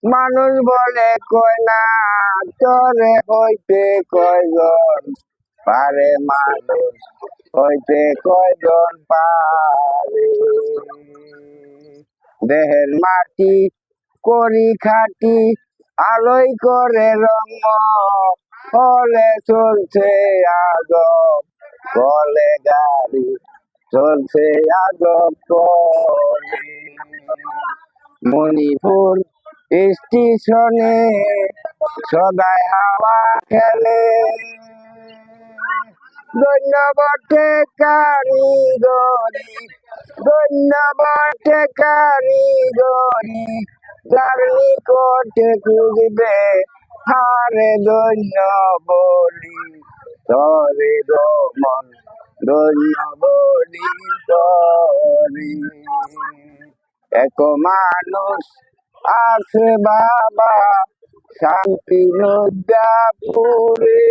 মানুষ বলে কয় না তরে হইতে কয়জন পারে, মানুষ হইতে কয়জন পারে। দেহের মাটি করি খাটি আলোয় করে রঙ, হলে চলছে আজব বলে গাড়ি, চলছে আজব করে। মণিপুর স্টেশনে সদাই হাওয়া খেলে, ধন্যবাদে কারিগরি, ধন্যবাদে কারিগরি, যার নিকটে খুঁজবে হারে ধন্য বলি, তরে রমন ধন্য বলি তরি। এক মানুষ আছে বাবা শান্তি লজ্জাপুরে,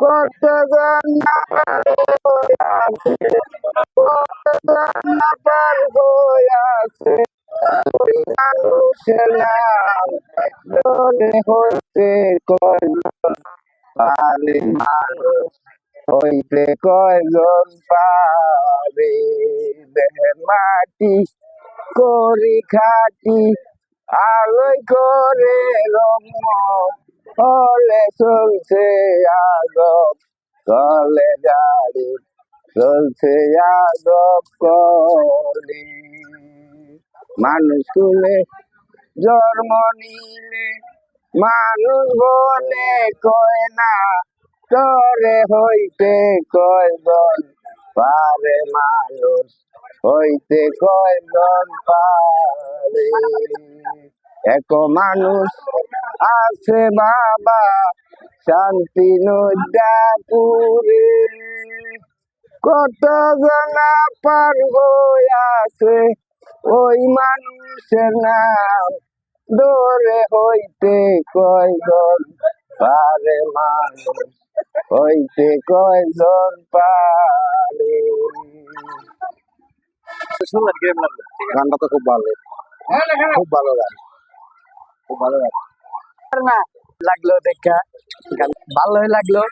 কত পার আছে মানুষের নাম ধরে হইতে কয়জন পারে, মানুষ হইতে কয়জন পারে। দেহের মাটি করি খাটি আলোয় করে রঙ, হলে চলছে আজব চলে গাড়ি, চলছে আজব কলি। মানুষ কুলে জন্ম নিলে মানুষ বলে কয় না তরে হইতে কয়জন পারে, মানুষ হইতে কয়জন পারে। এক মানুষ আছে বাবা শান্তি লজ্জাপুরে, কত জনা পার আছে ওই মানুষের নাম ধরে হইতে কয়জন পারে, মানুষ হইতে কয়জন পারে। গানটা তো খুব ভালো, খুব ভালো গান, খুব ভালো গান। না লাগলো দেখা, ভালোই লাগলো।